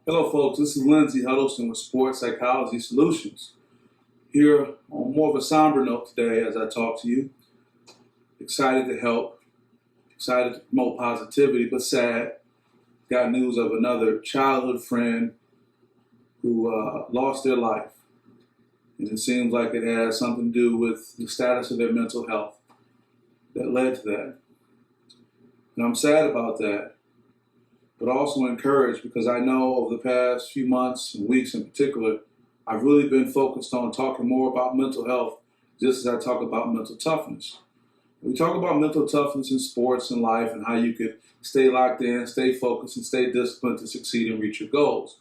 Hello, folks. This is Lindsay Huddleston with Sports Psychology Solutions. Here on more of a somber note today as I talk to you. Excited to help, excited to promote positivity, but sad. Got news of another childhood friend who lost their life. And it seems like it has something to do with the status of their mental health that led to that. And I'm sad about that, but also encouraged because I know over the past few months and weeks in particular, I've really been focused on talking more about mental health just as I talk about mental toughness. We talk about mental toughness in sports and life and how you could stay locked in, stay focused, and stay disciplined to succeed and reach your goals.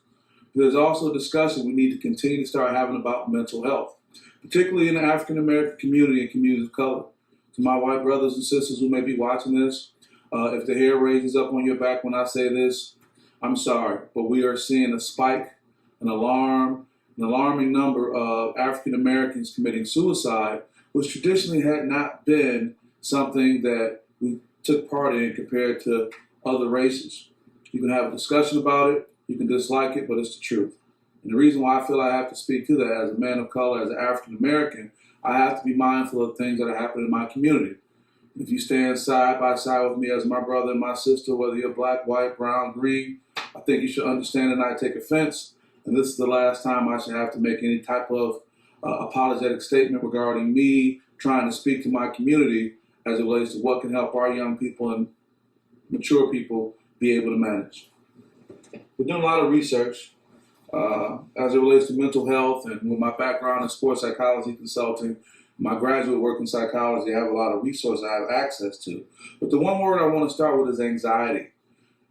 But there's also a discussion we need to continue to start having about mental health, particularly in the African American community and communities of color. To my white brothers and sisters who may be watching this, if the hair raises up on your back when I say this, I'm sorry, but we are seeing a spike, an alarming number of African Americans committing suicide, which traditionally had not been something that we took part in compared to other races. You can have a discussion about it, you can dislike it, but it's the truth. And the reason why I feel I have to speak to that as a man of color, as an African American, I have to be mindful of things that are happening in my community. If you stand side by side with me as my brother and my sister, whether you're black, white, brown, green, I think you should understand and not take offense. And this is the last time I should have to make any type of apologetic statement regarding me trying to speak to my community as it relates to what can help our young people and mature people be able to manage. We're doing a lot of research as it relates to mental health, and with my background in sports psychology consulting, my graduate work in psychology, I have a lot of resources I have access to. But the one word I want to start with is anxiety.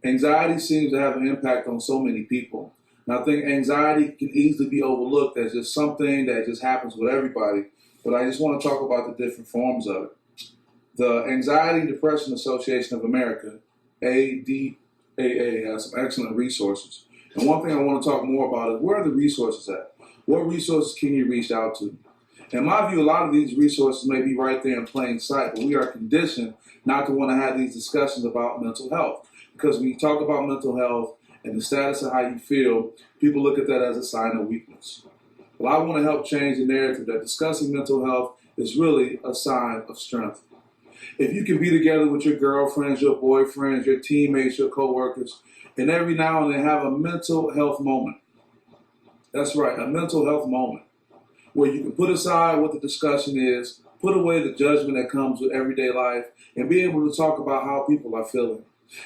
Anxiety seems to have an impact on so many people. And I think anxiety can easily be overlooked as just something that just happens with everybody. But I just want to talk about the different forms of it. The Anxiety and Depression Association of America, ADAA, has some excellent resources. And one thing I want to talk more about is where are the resources at? What resources can you reach out to? In my view, a lot of these resources may be right there in plain sight, but we are conditioned not to want to have these discussions about mental health. Because when you talk about mental health and the status of how you feel, people look at that as a sign of weakness. Well, I want to help change the narrative that discussing mental health is really a sign of strength. If you can be together with your girlfriends, your boyfriends, your teammates, your coworkers, and every now and then have a mental health moment. That's right, a mental health moment where you can put aside what the discussion is, put away the judgment that comes with everyday life, and be able to talk about how people are feeling.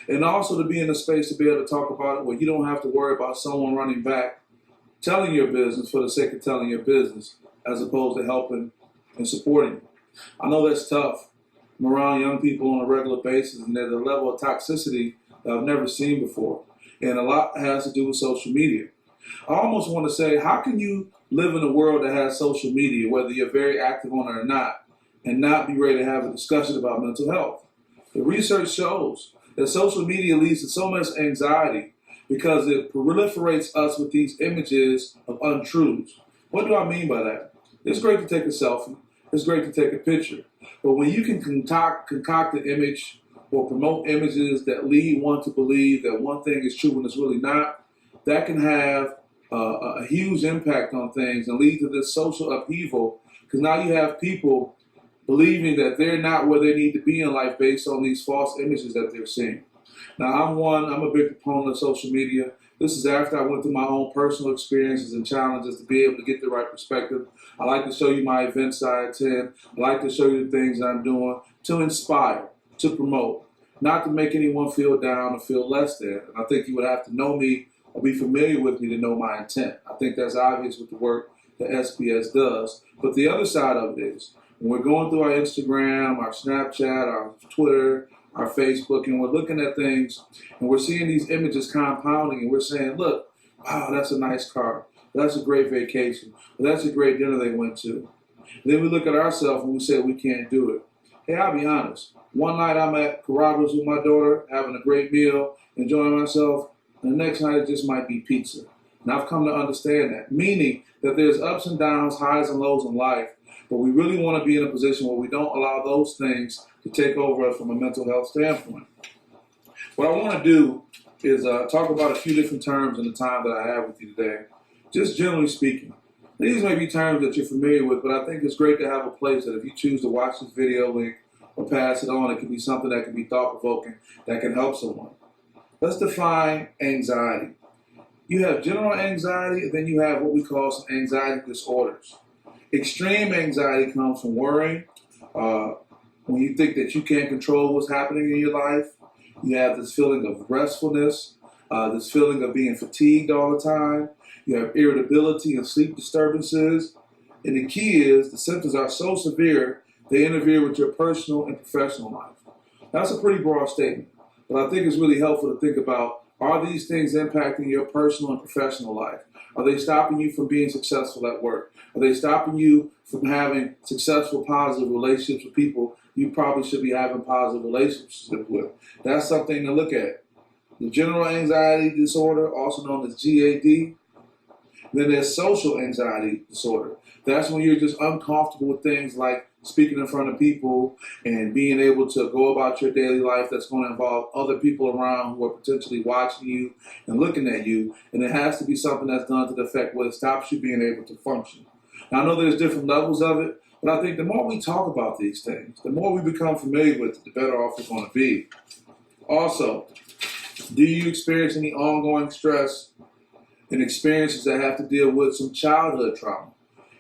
And also to be in a space to be able to talk about it where you don't have to worry about someone running back, telling your business for the sake of telling your business, as opposed to helping and supporting you. I know that's tough. I'm around young people on a regular basis, and there's a level of toxicity that I've never seen before. And a lot has to do with social media. I almost want to say, how can you live in a world that has social media, whether you're very active on it or not, and not be ready to have a discussion about mental health? The research shows that social media leads to so much anxiety because it proliferates us with these images of untruths. What do I mean by that? It's great to take a selfie. It's great to take a picture. But when you can concoct an image or promote images that lead one to believe that one thing is true when it's really not, that can have a huge impact on things and lead to this social upheaval, because now you have people believing that they're not where they need to be in life based on these false images that they're seeing. Now, I'm a big proponent of social media. This is after I went through my own personal experiences and challenges to be able to get the right perspective. I like to show you my events that I attend. I like to show you the things that I'm doing to inspire, to promote, not to make anyone feel down or feel less than. And I think you would have to know me or be familiar with me to know my intent. I think that's obvious with the work that SPS does. But the other side of it is, when we're going through our Instagram, our Snapchat, our Twitter, our Facebook, and we're looking at things, and we're seeing these images compounding, and we're saying, look, wow, that's a nice car. That's a great vacation. That's a great dinner they went to. And then we look at ourselves and we say we can't do it. Hey, I'll be honest. One night I'm at Carrabba's with my daughter, having a great meal, enjoying myself, and the next night it just might be pizza. And I've come to understand that, meaning that there's ups and downs, highs and lows in life, but we really want to be in a position where we don't allow those things to take over us from a mental health standpoint. What I want to do is talk about a few different terms in the time that I have with you today. Just generally speaking, these may be terms that you're familiar with, but I think it's great to have a place that if you choose to watch this video link or pass it on, it can be something that can be thought-provoking, that can help someone. Let's define anxiety. You have general anxiety, and then you have what we call some anxiety disorders. Extreme anxiety comes from worrying, when you think that you can't control what's happening in your life. You have this feeling of restfulness, this feeling of being fatigued all the time. You have irritability and sleep disturbances. And the key is the symptoms are so severe, they interfere with your personal and professional life. That's a pretty broad statement, but I think it's really helpful to think about, are these things impacting your personal and professional life? Are they stopping you from being successful at work? Are they stopping you from having successful, positive relationships with people you probably should be having positive relationships with? That's something to look at. The general anxiety disorder, also known as GAD. Then there's social anxiety disorder. That's when you're just uncomfortable with things like speaking in front of people and being able to go about your daily life that's going to involve other people around who are potentially watching you and looking at you. And it has to be something that's done to the effect where it stops you being able to function. Now, I know there's different levels of it, but I think the more we talk about these things, the more we become familiar with it, the better off we're going to be. Also, do you experience any ongoing stress and experiences that have to deal with some childhood trauma?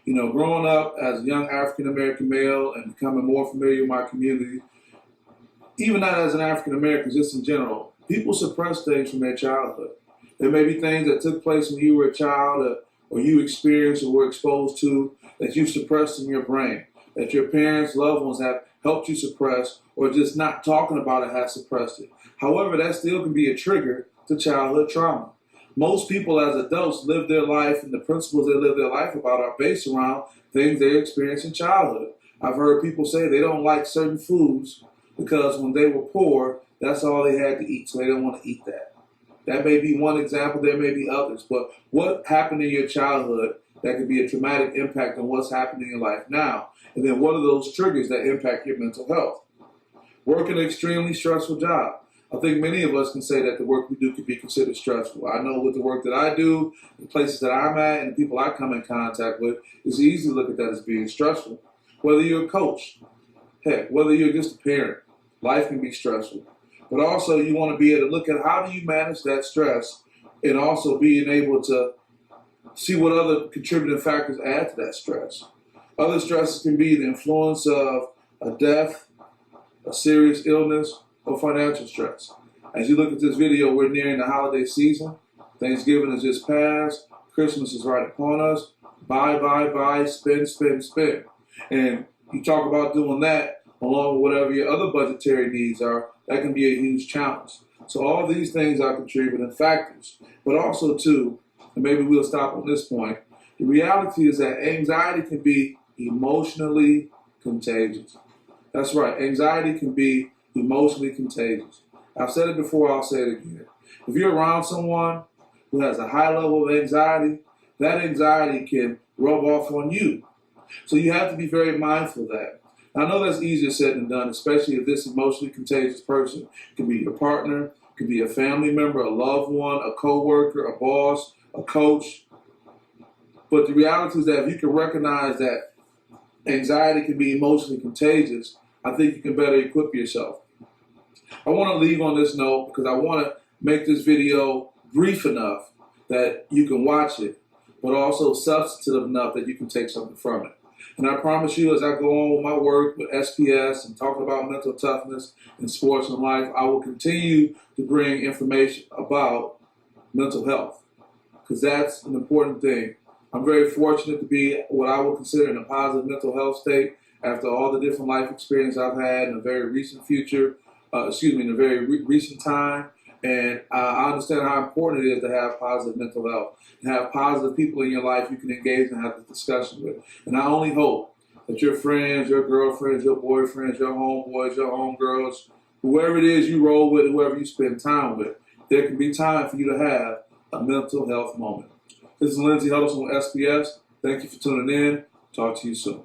You know, growing up as a young African-American male and becoming more familiar with my community, even not as an African-American, just in general, people suppress things from their childhood. There may be things that took place when you were a child or you experienced or were exposed to that you suppressed in your brain, that your parents, loved ones have helped you suppress, or just not talking about it has suppressed it. However, that still can be a trigger to childhood trauma. Most people as adults live their life, and the principles they live their life about are based around things they experienced in childhood. I've heard people say they don't like certain foods because when they were poor, that's all they had to eat, so they don't want to eat that. That may be one example, there may be others, but what happened in your childhood that could be a traumatic impact on what's happening in your life now? And then what are those triggers that impact your mental health? Work an extremely stressful job. I think many of us can say that the work we do can be considered stressful. I know with the work that I do, the places that I'm at, and the people I come in contact with, it's easy to look at that as being stressful. Whether you're a coach, heck, whether you're just a parent, life can be stressful. But also you want to be able to look at how do you manage that stress and also being able to see what other contributing factors add to that stress. Other stresses can be the influence of a death, a serious illness, or financial stress. As you look at this video, we're nearing the holiday season. Thanksgiving has just passed. Christmas is right upon us. Buy, spend. And you talk about doing that along with whatever your other budgetary needs are, that can be a huge challenge. So all these things are contributing factors. But also too, and maybe we'll stop on this point, the reality is that anxiety can be emotionally contagious. That's right, anxiety can be emotionally contagious. I've said it before, I'll say it again. If you're around someone who has a high level of anxiety, that anxiety can rub off on you. So you have to be very mindful of that. I know that's easier said than done, especially if this emotionally contagious person can be your partner, could be a family member, a loved one, a coworker, a boss, a coach. But the reality is that if you can recognize that anxiety can be emotionally contagious, I think you can better equip yourself. I want to leave on this note because I want to make this video brief enough that you can watch it, but also substantive enough that you can take something from it. And I promise you, as I go on with my work with SPS and talking about mental toughness in sports and life, I will continue to bring information about mental health because that's an important thing. I'm very fortunate to be what I would consider in a positive mental health state after all the different life experience I've had in a very recent in a very recent time. And I understand how important it is to have positive mental health, and have positive people in your life you can engage and have this discussion with. And I only hope that your friends, your girlfriends, your boyfriends, your homeboys, your homegirls, whoever it is you roll with, whoever you spend time with, there can be time for you to have a mental health moment. This is Lindsay Huddleston with SPS. Thank you for tuning in. Talk to you soon.